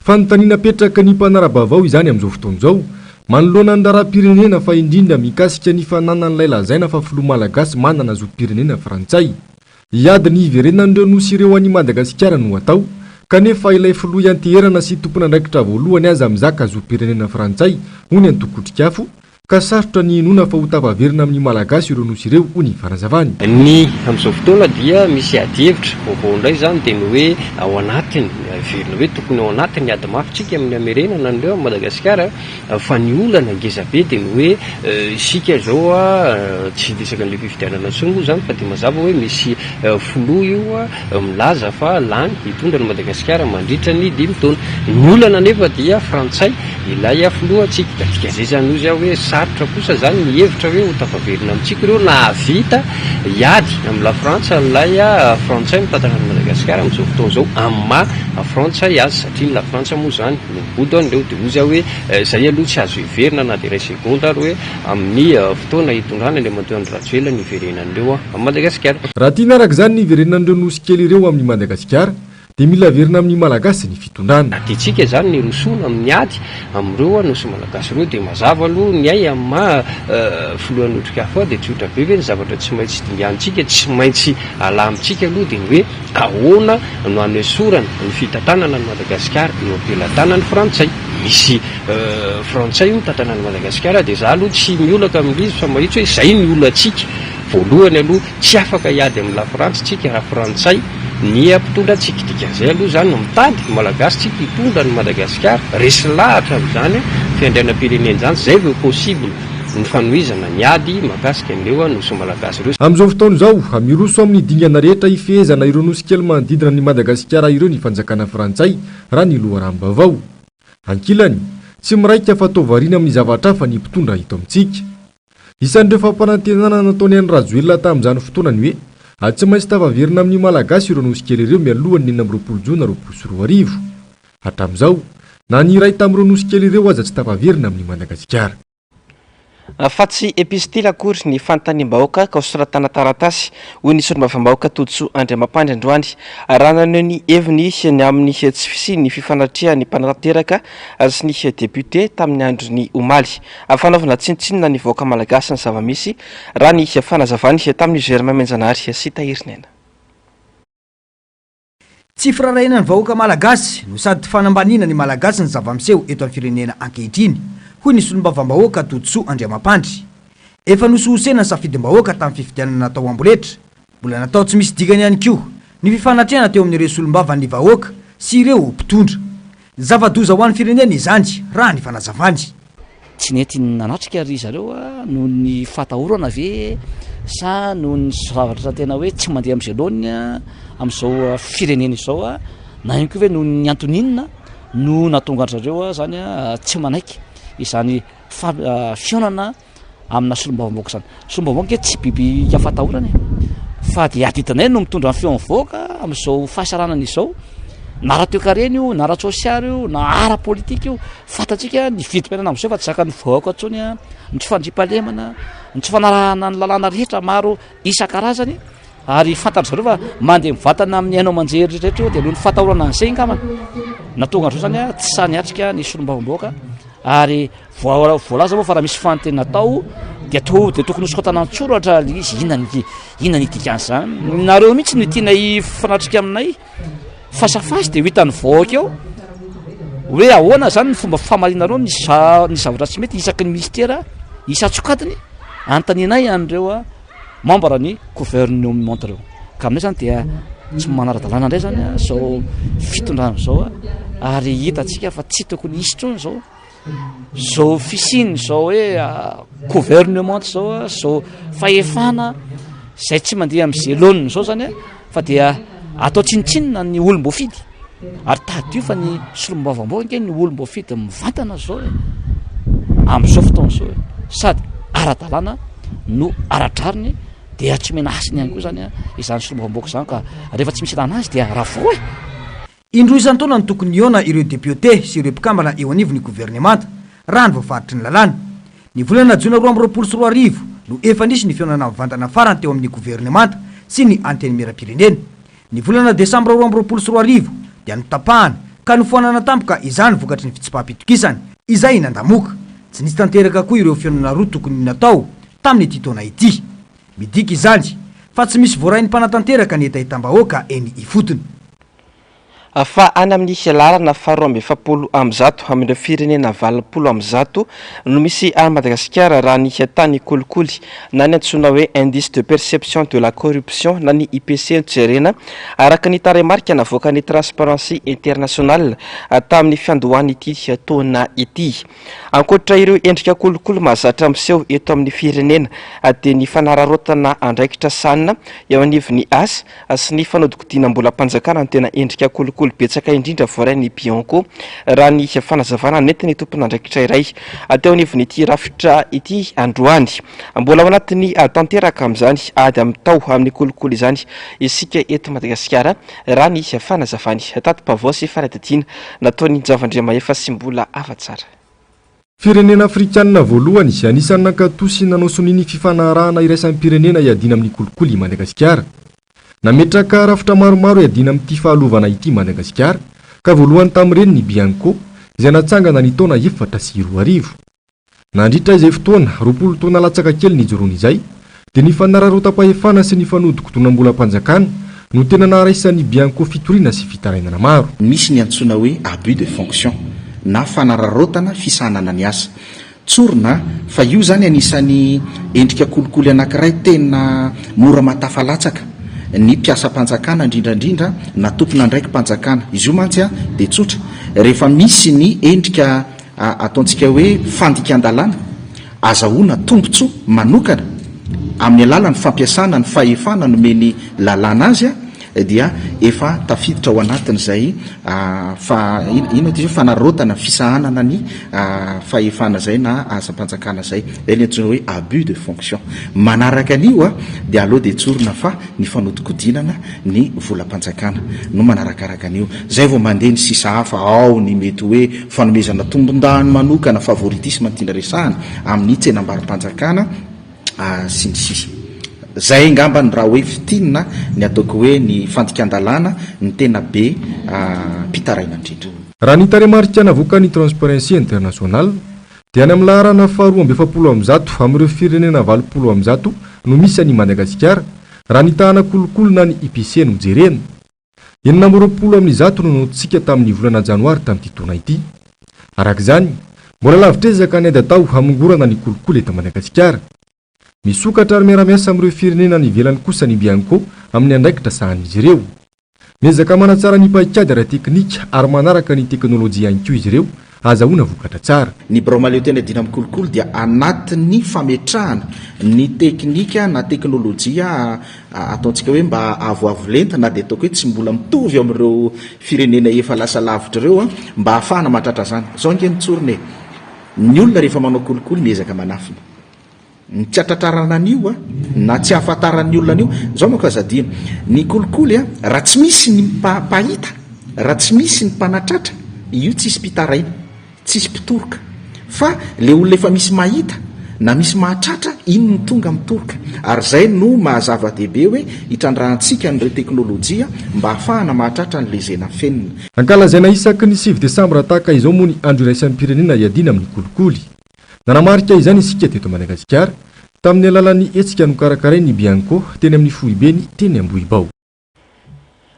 Fanontaniana petraka ny mpanarabavao izany amin'izao fotoana izao manoloana ny raharaham-pirenena fa indrindra mikasika ny fananan'ilay lazaina fa filoha malagasy manana zom-pirenena frantsay. Iady ny iverenan'ireo nosy ireo any Madagasikara no atao kanefa ilay filoha ianteherana sy tompona andraikitra voalohany aza mizaka zom-pirenena frantsay ho ny antoko otrikafo ka sarotra ny inona fa ho tafaverina amin'ny malagasy ireo nosy ireo ho ny farazavany. Ny amin'izao fotoana dia misy ady-hevitra vaovao indray izany dia ny hoe ao anatiny verina hoe tokony ao anatiny ady mafitsika amin'ny hamerenana an'ireo Madagasikara fa ny olana ngeza be dia ny hoe isika izao tsy disaka an'ilay fifidianana sy moa izany fa dia mazava hoe misy filoha io milaza fa lany hitondra ny Madagasikara mandritra ny 5 taona. Ny olana nefa dia frantsay ilay filohantsika da tika zay zany izy hoe sarotra kosa zany ny hevitra hoe ho tafaverina amintsika ireo nahavita iady amin'ny la Frantsa ilay frantsay mitantana ny Madagasikara amin'izao fotoana izao amin'ny maha frantsay azy satria ny la Frantsa moa zany no mibody an'ireo dia ozy hoe zay aloha tsy azo hiverina na dia iray segonda ary hoe amin'ny fotoana hitondrana ilay mantoa ny Rajoelina ny iverenan'ireo amin'ny Madagasikara. Raha tiana araka izany ny iverenan'ireo nosy kely ireo amin'ny Madagasikara dia mila verina amin'ny malagasy ny fitondrana. Dia tsika zany ny rosoana amin'ny ady amin'ireo nosy malagasy ireo dia mazava aloha ny ay amin'ny maha filohan'ny otrikafo dia tsy otra be ve ny zavatra tsy maintsy dingantsika tsy maintsy alamintsika aloha dia ny hoe ahoana no hanesorana ny fitantanana ny Madagasikara eo am-pelantanan'ny frantsay. Misy frantsay io mitantanan'ny Madagasikara dia za aloha tsy miolaka amin'izy fa mahitsy hoe izay ny olantsika voalohany aloha tsy afaka hiady amin'ny la Frantsa tsika raha frantsay ny ampitondra tsikidika zay aloha zany no mitady malagasy tsika hitondra ny Madagasikara resy lahatra am'izany fiandrianam-pirenena zany zay vao possible ny fanohizana ny ady mahakasika an'ireo nosy malagasy ireo. Amin'izao fotoana izao amiroso amin'ny dingana rehetra ifehezana ireo nosy kely manodidina ny Madagasikara ireo ny fanjakana frantsay raha ny loharambavao. Ankilany tsy miraika fa atao variana amin'ny zavatra hafa ny mpitondra hito amintsika. Isan'ireo fampanantenana nataony any Rajoelina tamin'izany fotoanany hoe tsy maintsy tavaverina amin'ny malagasy ireo nosy kely ireo mialohan'ny 9 Jona 2024. Hatramin'izao na ny iray tamin'ireo nosy kely ireo aza tsy tavaverina amin'ny Madagasikara. Fa tsy epistily akory ny fanontaniam-bahoaka ka soratana taratasy hoy ny solombavambahoaka Toditsoa Andriamampandry androany raha naneho ny heviny ny amin'ny tsy fisy ny fifanatria ny mpanatanteraka sy ny député tamin'ny andro ny omaly fanaovana tsinontsinona ny vahoaka malagasy ny zava-misy raha ny fanazavany tamin'ny Germain Menjanary sy Tahirinena. Tsy firaraina ny vahoaka malagasy no sady fanambanina ny malagasy ny zava-miseho eto amin'ny firenena ankehitriny hoy ny solombavambahoaka Toditsoa Andriamampandry. Efa nososena ny safidim-bahoaka tamin'ny fifidianana natao amboletra, mbola natao tsy misy dikany ihany koa ny fifanatriana teo amin'ireo solombavan'ny vahoaka sy ireo mpitondra. Zava-doza ho an'ny firenena izany raha ny fanazavany. Tsy nety nanatrika ry zareo noho ny fatahorana ve sa noho ny zavatra tena hoe tsy mandeha amin'izay loany amin'izao firenena izao na ihany koa hoe noho ny antoninina no natonga zareo zany tsy manaiky izany fionana amina solombavambahoaka zany. Solombavambahoaka tsy biby afatahorana fa dia aditanay no mitondra ny fion-vahoaka amin'izao fahasaranana izao na ara-toekarena io na ara-tsosiary io na ara-politika io fatatsika ny vidim-piainana amin'izao fa tsy zaka ny vahoaka atsony ny tsy fandriampahalemana ny tsy fanarahana ny lalàna rehetra maro isan-karazany ary fantatra zareo fa mandeha mivatana amin'ny hainao manjery rehetra io dia noho ny fatahorana an'izay ngamana natonga andreo zany tsy sa niatrika ny solombavambahoaka ary voalaza moa fa raha misy fanontena natao dia tokony hosokotana an-tsoratra izy inona ny dikan'izany nareo mihitsy ny tianay fanatrika aminay fasafasy dia ho hitan'ny vahoaka eo hoe ahoana zany ny fomba famalinareo ny zavatra tsy mety isaky ny ministera isa-tsokadiny antaninay an'ireo membre ny gouvernement reo ka aminay zany dia tsy manara-dalàna indray zany zao fitondrana zao ary hitatsika fa tsy tokony hisotrony zao fisiny zao hoe gouvernement zao fahefana zay tsy mandeha amin'izay loniny zao zany fa dia atao tsinitsinina ny olom-boafidy ary tadio fa ny solombavambahoaka ny olom-boafidy mivantana zao amin'izao fotoana zao sady ara-dalàna no aradrariny dia tsy mena asiny ihany koa zany izany solombavambahoaka zany ka rehefa tsy misy lana azy dia ravo indroa isan-taona ny tokony iona ireo député sy ireo mpikambana eo anivon'ny gouvernemanta raha ny voafaritry ny lalàna. Ny volana Jona 2024 no efa nisy ny fionana mivantana farany teo amin'ny gouvernemanta sy ny anteny miram-pirenena. Ny volana Desambra 2024 dia notapahana ka nofoanana tampoka izany vokatry ny fitsipaham-pitokisana izay nandamoka. Tsy nisy tanteraka koa ireo fionana roa tokony natao tamin'ny ity taona ity. Midika izany fa tsy misy voarain'ny mpanatanteraka ny etahitam-bahoaka eny ifotony. Fa any amin'ny lalana 270 amin'ireo firenena 20 no misy any Madagasikara raha ny tany kolikoly na ny antsoina hoe indice de perception de la corruption na ny IPC jerena araka ny taremarika navoaka ny Transparency International tamin'ny fiandohany ity taona ity. Ankoatra ireo endrika kolikoly mahazatra miseho eto amin'ny firenena dia ny fanararotana andraikitra sanina eo anivon'ny asa sy ny fanodikodinam-bolam-panjakana no tena endrika kolikoly betsaka indrindra voaray ny Bianco raha ny fanazavana netiny tompona andraikitra iray ateo anivon'ity rafitra ity androany. Mbola ao anatin'ny tanteraka amin'izany ady amin'ny tao amin'ny kolikoly izany isika eto Madagasikara raha ny fanazavany tato-pavao sy faradidina nataony Javandriamahefa sy mbola afa-tsara. Firenena afrikanina voalohany izay anisan'ny nankatosy nanao soniny fifanarahana iraisan'ny pirenena iadina amin'ny kolikoly Madagasikara. Nametraka rafitra maromaro iadina amin'ity fahalovana ity Madagasikara ka voalohany tamin'ireny ny Bianco izay natsangana ny taona 2020. Nandritra izay fotoana 20 taona latsaka kely nijoroany izay dia ny fanararota-pahefana sy ny fanodikodonam-bolam-panjakana no tena naraisan'ny Bianco fitoriana sy fitarainana maro. Misy ny antsoina hoe abus de fonction na fanararotana fisanana ny asa. Tsorina fa io zany anisan'ny endrika kolikoly anankiray tena mora matafalatsaka ny mpiasa-mpanjakana indrindrandrindra na tompona ndraiky mpanjakana izy io mantsy a de tsotra rehefa misy ny endrika ataontsika hoe fandikan-dalàna azahoana tombontsoa manokana amin'ny alala ny fampiasana ny fahefana nomeny lalàna azy a dia efa tafiditra ao anatin'izay ino ty fanarotana fisahanana ny fahefana zay na asa-mpanjakana zay ny antsoina hoe abus de fonction. Manaraka an'io a de aloha de tsorona fa ny fanodikodinana ny volam-panjakana no manarakaraka an'io zay vao mandeha ny sisa hafa ao ny mety hoe fanomezana tombondany manokana favoritisme tiana resahana amin'ny tsenam-barim-panjakana sy ny sisa. Zay ngambany raha hoe fitinina ny ataoko hoe ny fandikan-dalàna ny tena be mpitaraina indrindra. Raha ny taremarika navoaka ny Transparency International dia any amin'ny laharana 270 amin'ireo firenena 200 no misy any Madagasikara raha ny tahana kolokolo na ny IPC no jerena. 420 no notsika tamin'ny volana janoary tamin'ity taona ity. Arak'izany mbola lavitrezaka ny adatao hamongorana ny kolokolo eto Madagasikara. Misokatra ary miaramiasa amin'ireo firenena ny ivelany kosa ny Bianco amin'ny andraikitra sahan'izy ireo. Miezaka manatsara ny paikady ara-teknika ary manaraka ny teknôlôjia ihany koa izy ireo azahoana vokatra tsara. Ny Bromaleo tena dina amin'ny kolokolo dia anatin'ny fametrahana ny teknika na teknôlôjia ataontsika hoe mba avoavolenta na dia ataoko hoe tsy mbola mitovy amin'ireo firenena efa lasa lavitra ireo mba ahafahana mahatratra zany. Zao nge mitsorone ny olona rehefa manao kolokolo miezaka manafina. Ny tsy atratrarana an'io na tsy ahafantarany olona an'io zao manko azadino ny kolikoly raha tsy misy ny pahita raha tsy misy ny mpanatratra io tsisy mpitaraina tsisy mpitoroka fa le olona efa misy mahita na misy mahatratra ino ny tonga mitoroka ary zay no mahazava-dehibe hoe hitrandrahantsika n'ireo teknôlôjia mba ahafahana mahatratra n'le zena fenina. Ankalazaina isaky ny 9 desambra tahaka izao moa ny andro iraisan'ny pirenena iadina amin'ny kolikoly. Nanamarika izany isika teto Madagasikara tamin'ny alalan'ny hetsika nokarakaray ny Bianco teny amin'ny Fohibeny teny Ambohibao.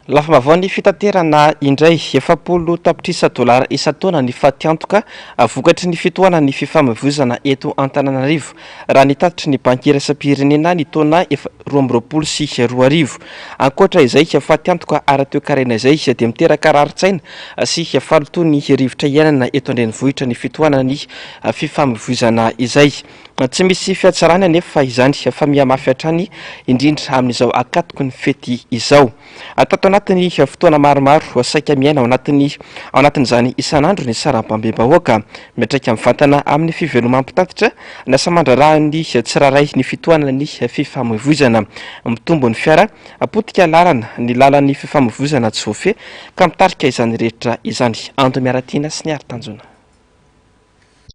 Lafa mavao ny fitaterana indray $70 isan-taona ny fatiantoka vokatry ny fitoana ny fifamoivoizana eto Antananarivo raha nitatitry ny banky iraisam-pirenena ny taona 2022. Ankoatra izay fatiantoka ara-toekarena izay dia miteraka raritsaina sy faloto ny rivotra iainana eto andrenivohitra ny fitoana ny fifamoivoizana izay. Tsy misy fiatsarana nefa izany fa mihamafy hatrany indrindra amin'izao akatoko ny fety izao. Atato anatin'ny fotoana maromaro saika miaina ao anatin'izany isan'andro ny saram-pambebahoaka miatraika mivantana amin'ny fivelomam-pitatitra na samandrarahany tsiraray ny fitoana ny fifamoivoizana mitombo ny fiara apotika lalana ny lalan'ny fifamoivoizana tsy voafehy ka mitarika izany rehetra izany. Ando miaratiana sy ny ari-tanjona.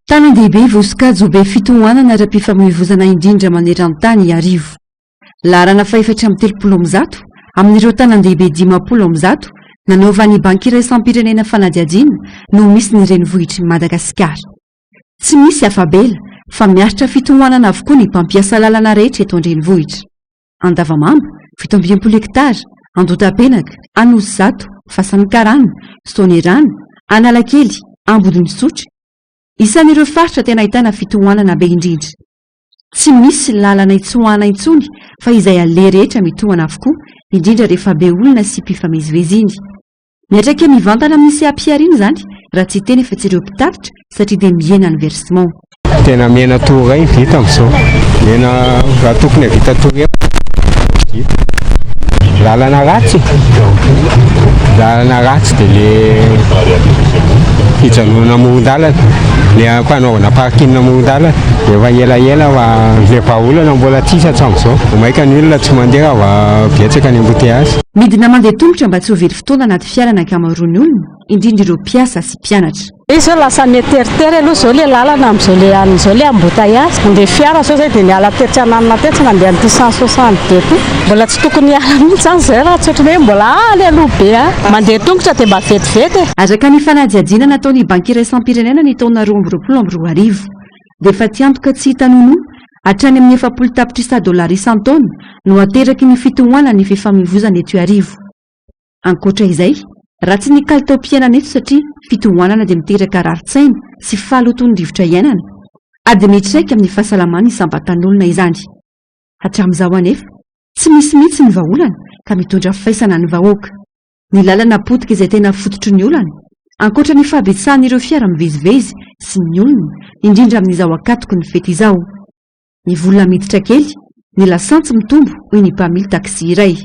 Tanan-dehibe voasokajy be fitohanana ara-pifamoivoizana indrindra maneran-tany arivo. Laharana 430 amin'ireo tanan-dehibe 50 nanaova ny banky iraisam-pirenena fanadihadiana no misy ny renivohitry Madagasikara. Tsy misy afabela fa miaritra fitohanana avokoa ny mpampiasa lalana rehetra eto andrenivohitra. Andavamamba 720 hektara, Andotapenaka, Anosy-Zato, Fasankarana, Sonerana, Analakely, Ambodimisotra. Isan'ireo faritra tena ahitana fitohanana be indrindra. Tsy misy lalana itsoahana intsony fa izay ale rehetra mitohana avokoa indrindra rehefa be olona sy mpifameziveziny. Miatraika mivantana amin'ny sehampiariana izany raha tsy teny efa tsy ireo mpitatitra satria dia miena ny versement. Tena miena toray vita amin'izao. Miena raha tokony vita toray vita. Lalana ratsy dia le fijanona amoron-dalana le mpanaovana parking amoron-dalana efa elaela le vahaolana mbola tsisy hatramin'izao maika ny olona tsy mandeha va betsaka ny embouteillage. Midina mandeha tongotra mba tsy ho very fotoana anaty fiara ny ankamaroan'ny olona indrindra ireo mpiasa sy mpianatra. Izy lasa neteritery aloha zao le lalana amin'izao le an'izao le embouteillage mandeha fiara zao zay dia ny ala tetry ananina tetsy mandeha ny 162 ty mbola tsy tokony ala mihitsy zany zay raha tsy ohatry hoe mbola le aloha be mandeha tongotra dia mba vetivety. Araka ny fanadihadiana nataony banky iraisam-pirenena ny taona 2022 dia efa tiantoka tsy hitanono hatrany amin'ny 70 tapitrisa $, isan-taona no ateraky ny fitohanana ny fifamoivoizana eto arivo. Ankoatra izay, raha tsy ny kalitao mpiainana eto satria fitohanana dia miteraka raritsaina sy fahalotony rivotra iainana, ady mitraika amin'ny fahasalamana isambatan'olona izany. Hatramin'izao anefa, tsy misy mihitsy ny vahaolana ka mitondra faisana ny vahoaka. Ny lalana potika izay tena fototry ny olana, ankoatra ny fahabetsahan'ireo fiara mivezivezy sy ny olona, indrindra amin'izao akatoko ny fety izao. Ny volona miditra kely, ny lasantsy mitombo hoy ny mpamily taksi iray.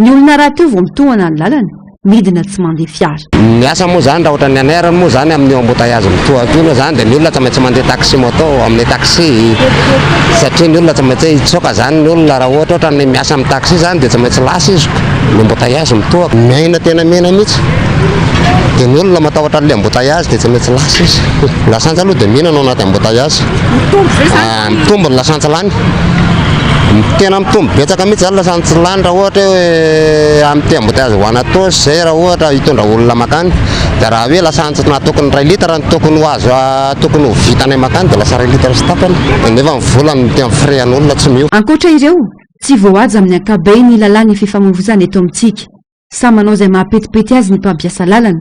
Ny olona raha teo vao mitohana ny lalana, midina tsy mandeha fiara. Miasa moa zany raha ohatra ny anerany moa zany amin'ny embouteillage mitohana zany dia ny olona tsy maintsy mandeha taxi moto amin'ny taxi satria ny olona tsy maintsy hitsoaka zany ny olona raha ohatra ny miasa amin'ny taxi zany dia tsy maintsy lasa izy ny embouteillage mitohaka miaina tena mena mihitsy dia ny olona matahotra an'ilay embouteillage dia tsy maintsy lasa izy. Lasantsy aloha dia mihina anao anaty embouteillage mitombo ny lasantsy lany tena mitombo betsaka mihitsy zany lasantsy lany raha ohatra hoe amin'ny embouteillage ho ana tosy zay raha ohatra hitondra olona makany dia raha hoe lasantsy na tokony 3 litre ny tokony ho azo tokony ho vitany makany dia lasa 2 litre sy tapany nefa ny volany tena frean'olona tsy mio. Ankoatra ireo tsy voahaja amin'ny ankabeny ny lalàny fifamoivoizana eto amintsika. Samy manao izay mahapetipety azy ny mpampiasa lalana,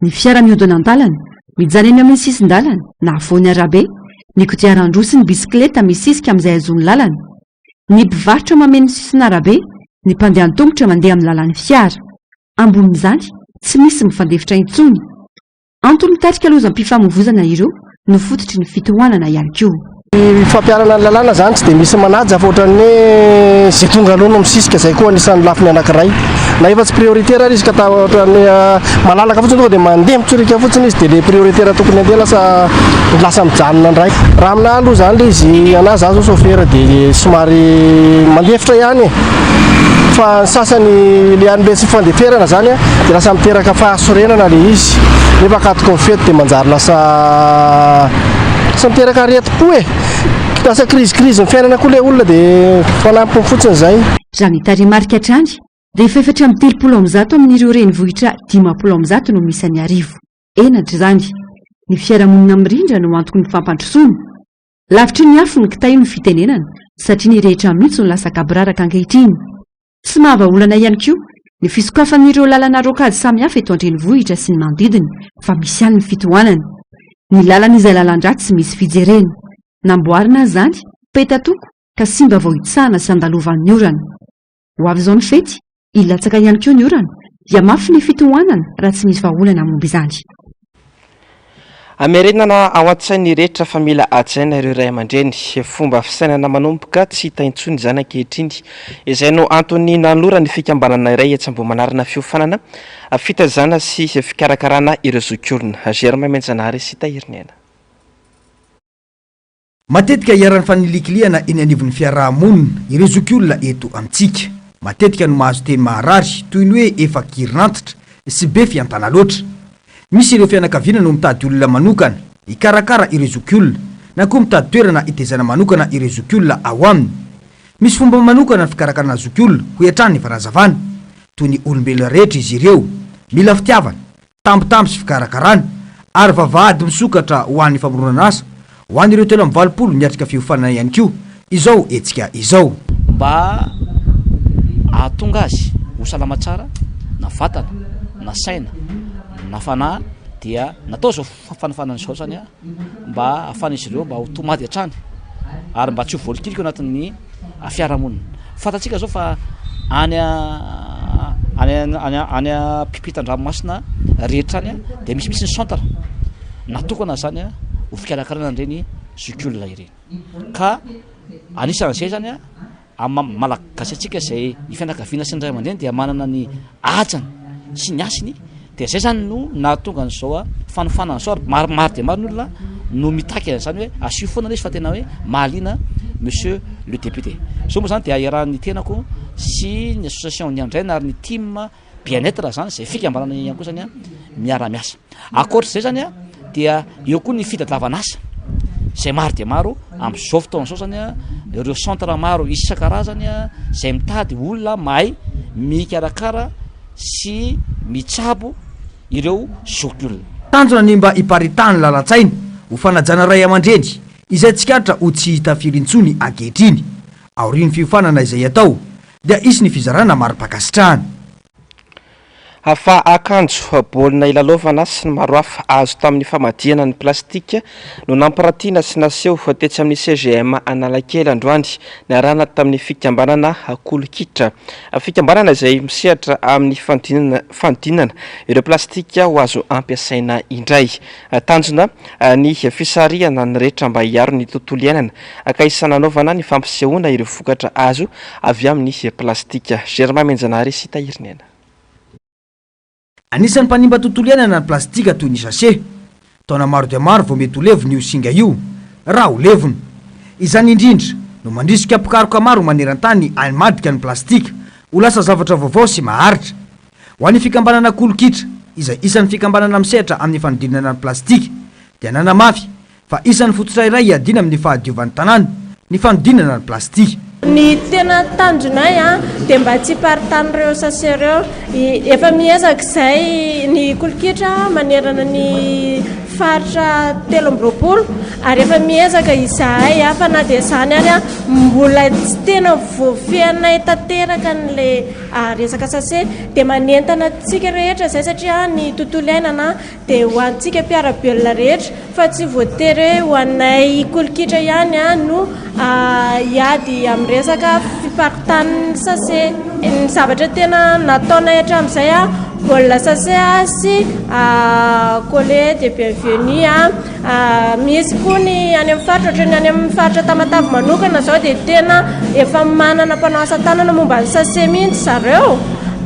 ny fiara mihodina an-dalana, mijano eny amin'ny sisin-dalana na afovoany arabe, ny kodiaran-droa sy ny bisikleta misisika amin'izay azon'ny lalana, ny mpivarotra mameno sisin'arabe, ny mpandeha an-tongotra mandeha amin'ny lalan'ny fiara. Ambonin'izany tsy misy mifandefitra intsony. Antony mitarika lozam-pifamoivoizana ireo no fototry ny fitohanana ihany koa. Fampiarana ny lalàna zany tsy dia misy manaja fa ohatran'ny hoe izay tonga aloha no misisika izay koa anisan'ny lafiny anankiray na efa tsy prioritaire ary izy ka ohatran'ny malalaka fotsiny tonga dia mandeha mitsorika fotsiny izy dia le prioritaire tokony andeha lasa mijanona indray. Raha aminahy aloha zany le izy anahy za zao chauffeur dia somary mandefitra ihany fa sasany le an'le tsy fandeferana zany dia lasa miteraka fahasorenana le izy nefa akatoko mifety dia manjary lasa miteraka aretim-po lasa krizy ny fiainana koa le olona dia fanampiny fotsiny izay. Raha ny tarehimarika hatrany dia efa 430 amin'ireo renivohitra 50 no misy any arivo. Enatra izany ny fiarahamonina mirindra no antoko ny fampandrosoana. Lavitry ny afo ny kitay no fitenenana satria ny rehetra mihitsy no lasa kabraraka ankehitriny. Tsy mahavaolana ihany koa ny fisokafan'ireo lalana rokady samihafa eto an-drenivohitra sy ny manodidina fa misy ihany ny fitohanana. Ny lalana izay lalan-dratsy tsy misy fijerena. Namboarina zany petatoko ka simba vao hitsahana sy andalovan'ny orana. Ho avy izao ny fety, ilatsaka ihany koa ny orana dia mafy ny fitohanana raha tsy misy vahaolana momba izany. Amerinana ao an-tsainy rehetra fa mila ajaina ireo ray aman-dreny fomba fisainana manomboka tsy hita intsony izany ankehitriny. Izay no antony nanolora ny fikambanana iray etsambo-manarina fiofanana fitazana sy fikarakarana ireo zokiolona. Germain Menjanary sy Tahiriniana. Matetika iaran'ny fanilikiliana eny anivon'ny fiarahamonina ireo zokiolona eto amintsika. Matetika no mahazo teny maharary toy ny hoe efa kirinantitra sy be fiantana loatra. Misy ireo fianakaviana no mitady olona manokana hikarakara ireo zokiolona na koa mitady toerana hitezana manokana ireo zokiolona ao aminy. Misy fomba manokana ny fikarakarana zokiolona ho hiatrany ny farazavana toy ny olombelona rehetra izy ireo mila fitiavana, tambitamby sy fikarakarana ary vavahady misokatra ho an'ny famoronana asa ho an'ireo 320 miatrika fiofanana ihany koa izao etsika izao. Mba ahatonga azy ho salama tsara na vatana na saina na fanahy dia natao zao fanafanana izao zany mba ahafana izy ireo mba ho tomaty hatrany ary mba tsy ho volikilika anatin'ny fiarahamonina. Fantatsika zao fa any pipitan-dranomasina rehetra any dia misy ny centre natokana zany ho fikarakarana ireny zokiolona ireny. Ka anisan'izay zany malagasy atsika izay ny fianakaviana sy ny ray aman-dreny dia manana ny ajany sy ny asiny dia zay zany no nahatonga an'izao fanofanana zao maro dia maro ny olona no mitaky zany hoe asio foana izy fa tena hoe mahaliana monsieur le député. Zao moa zany dia iarahan'ny tenako sy ny association ny andraina ary ny team bien-être zany izay fikambanana ihany koa zany miara-miasa. Akoatr'izay zany dia eo koa ny fitadiavana asa izay maro dia maro amin'izao fotoana izao zany ireo centre maro isan-karazany izay mitady olona mahay mikarakara sy mitsabo ireo zokiolona. Tanjona ny mba hiparitany lalan-tsaina ho fanajana ray aman-dreny izay tsikatra ho tsy hita firintsony ankehitriny. Aorian'ny fiofanana izay atao dia isy ny fizarana maro-pakasitrahana. Hafa akanjo baolina ilalovana sy ny maro hafa azo tamin'ny famadihana ny plastika no nampirantiana sy naseho tetsy amin'ny CGM Analakely androany niarahana tamin'ny fikambanana Kolokitra. Fikambanana izay misehatra amin'ny fandinana ireo plastika ho azo ampiasaina indray. Tanjona ny fisarihana ny rehetra mba hiaro ny tontolo iainana ka isananaovana ny fampisehoana ireo vokatra azo avy amin'ny plastika. Germain Menjanary sy Tahirinena. Anisan'ny mpanimba tontolo iainana ny plastika toy ny sachet. Taona maro dia maro vao mety ho levona io singa io raha ho levona. Izany indrindra no mandrisika mpikaroka maro maneran-tany hamadika ny plastika ho lasa zavatra vaovao sy maharitra. Ho an'ny fikambanana Kolokitra izay isan'ny fikambanana misehatra amin'ny fanodinana ny plastika dia nanamafy fa isan'ny fototra iray iadina amin'ny fahadiovan'ny tanàna ny fanodinana ny plastika. Ny tena tanjonay dia mba tsy paritan'ireo sachet ireo efa miezaka izay ny Kolokitra manerana ny faritra 3 ary efa miezaka izahay fa na dia izany ary mbola tsy tena voafianay tanteraka n'le resaka sachet dia manentana antsika rehetra izay satria ny tontolo iainana dia ho antsika mpiara-belona rehetra fa tsy voatery ho anay Kolokitra ihany no iady amin'ny resaka fiparitany sachet. Ny zavatra tena nataonay hatramin'izay baolina sachet sy collet de bienvenue misy koa ny any amin'ny faritra ohatrany any amin'ny faritra Tamatavy manokana zao dia tena efa manana mpanao asa tanana momba ny sachet mihitsy zareo.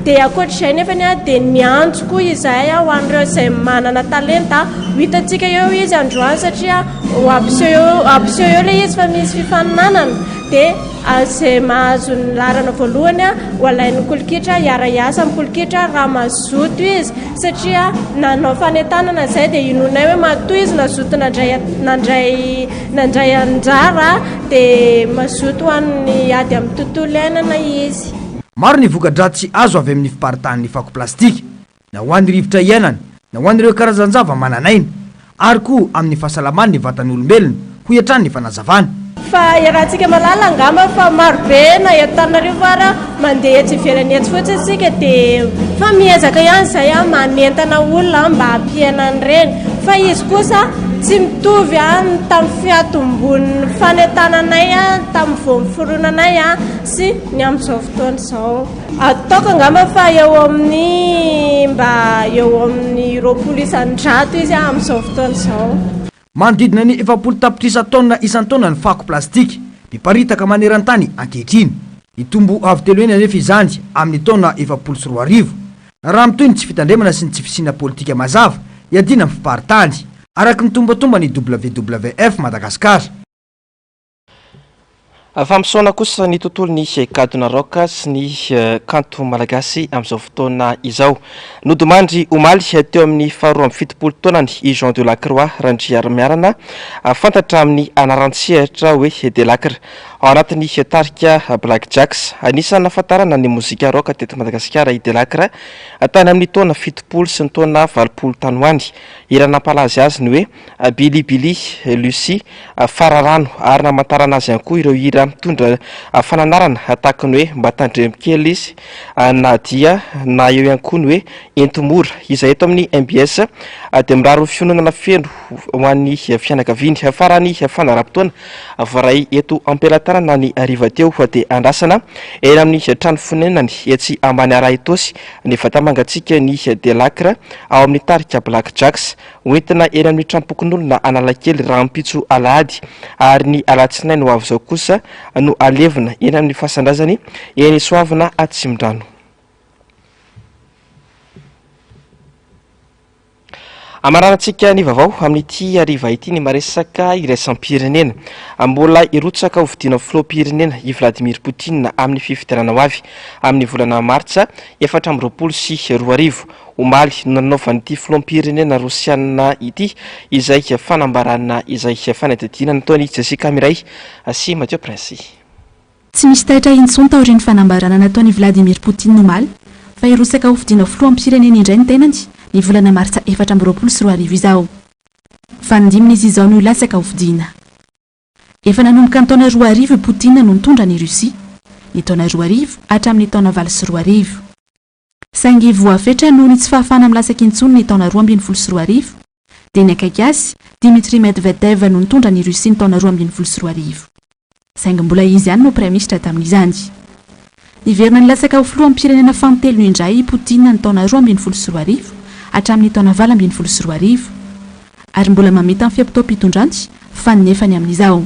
Dia ankoatr'izay nefany dia miantso koa izahay ho an'ireo izay manana talenta ho hitantsika eo izy androany satria ho ampiseho eo ilay izy fa misy fifaninanana dia izay mahazo ny larana voalohany ho alain'ny Kolokitra hiara-iasa amin'ny Kolokitra raha mazoto izy satria nanao fanentanana izay dia inonay hoe matoa izy nazoto nandray anjara dia mazoto ho an'ny ady amin'ny tontolo iainana izy. Maro ny voka-dratsy azo avy amin'ny fiparitany fako plastika na ho an'ny rivotra iainana na ho an'ireo karazan-java mananaina ary koa amin'ny fahasalamany ny vatan'olombelona ho hiatrany ny fanazavana. Fa iarahantsika malala angamba fa maro be na Antananarivo ara mandeha etsy ivelany etsy fotsiny isika dia fa miezaka ihany izay manentana olona mba hampiaina an'ireny fa izy kosa tsy mitovy tamin'ny fiatombon'ny fanentananay tamin'ny voamforonanay sy ny amin'izao fotoana izao. Ataoko angamba fa eo amin'ny 20 isan-jato izy amin'izao fotoana izao. Manodidina ny 70 tapitrisa taona isan-taona ny fako plastika miparitaka maneran-tany ankehitriny. Ny tombo avy telo eny anefa izany amin'ny taona 2024 raha mitoy ny tsy fitandremana sy ny tsy fisiana politika mazava iadina amin'ny fiparitany araka ny tombatomba ny WWF Madagasikara. Fampisaona kosa ny tontolon'ny gadona roka sy ny kanto malagasy amin'izao fotoana izao. Nodimandry omaly teo amin'ny 27 taonany i Jean Delacroix Randriarimiarana fantatra amin'ny anarantsehatra hoe Delacre ao anatin'ny tarika Black Jacks. Anisany nahafantarana ny mozika roka teto Madagasikara i Delacre tany amin'ny taona 70 sy ny taona 80 tany ho any. Ira nampalazy azy ny hoe Bilibili Lucie Fararano ary namantarana azy ihany koa ireo hira mitondra fananarana tahaka ny hoe Mbatandremikely izy na dia na eo ihany koa ny hoe Entomora izay eto amin'ny MBS dia miraro fionanana feno ho an'ny fianakaviany farany fanaraha-potoana varay eto Ampelatanana ny ariva teo dia andrasana eny amin'ny trano fonenany etsy ambany Araitosy ny vatamangatsika ny Delacre ao amin'ny tarika Black Jacks hoentina eny amin'ny trampokon'olona Analakely raha mpitso alahady ary ny alatsinainy ho avy izao kosa no alevina eny amin'ny fahasandrazany eny Soavina Atsimdrano. Amaranantsika ny vaovao amin'ity ariva ity ny maresaka iraisam-pirenena mbola irotsaka ho vidiana filoham-pirenena i Vladimir Poutine amin'ny fifidianana ho avy amin'ny volana Martsa 2024 omaly nanaovan'ity filoham-pirenena Rosiana ity izay fanambarana izay fanadidina nataony Jessica Miray sy Mathieu Prince. Tsy misy taitra intsony taorian'ny fanambarana nataony Vladimir Poutine omaly fa irosaka ho vidiana filoham-pirenena indray ny tenany ny volana Martsa 2024 izao. Fandimina izy izao no lasaka ho vidiana. Efa nanomboka ny taona 2000 Poutine no nitondra ny Rusia, ny taona 2000 hatramin'ny taona 2024. saingy voafetra noho ny tsy fahafana milasaky intsony ny taona 2024 dia ny akaiky azy Dimitri Medvedev no nitondra ny Russie ny taona 2024 saingy mbola izy ihany no praministra tamin'izany. Niverina nilatsaka ho filoham-pirenena fanontelo indray Poutine ny taona 2024 hatramin'ny taona 2024 ary mbola mamita amin'ny fiampitoam-pitondranty fa nefany amin'izao.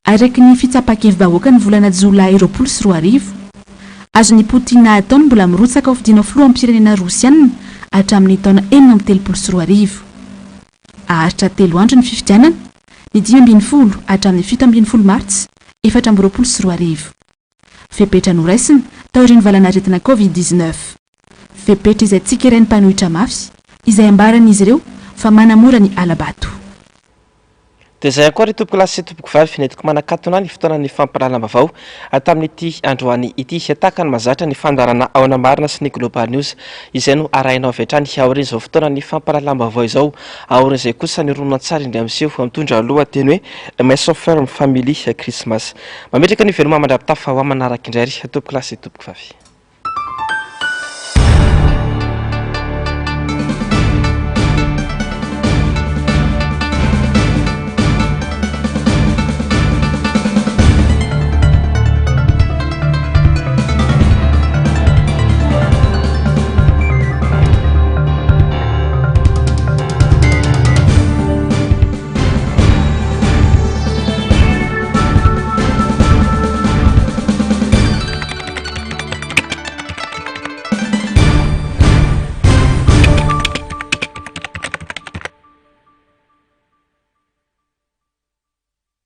Araka ny fitsapakevy-bahoaka ny volana Jolay 2024 azony Poutine ataony mbola mirotsaka ho fidiana filoham-pirenena Rosiana hatramin'ny taona 2024. Aharitra 3 andro ny fifidianana ny 20 hatramin'ny 17 Martsa 2024. Fepetra noraisina taorian'ny valanaretina Covid-19. Fepetra izay tsikirany mpanohitra mafy izay ambaran'izy ireo fa manamora ny alabato. Dia izay akory tompoko lasy sy tompoko vavy finetiko manakatona ny fotoanan'ny fampirahalam-bavao tamin'ity androany ity hitaka ny mazatra ny fandarana ao anamarina sy ny Global News izay no arahinao avy hatrany aoriana izao fotoanan'ny fampirahalam-bavao izao aoriana izay kosa ny ronan-tsary indray amin'seho mitondra lohateny hoe Maison Ferme Family Christmas. Mametraka ny veloma mandrapitafa ho manaraka indray tompoko lasy sy tompoko vavy.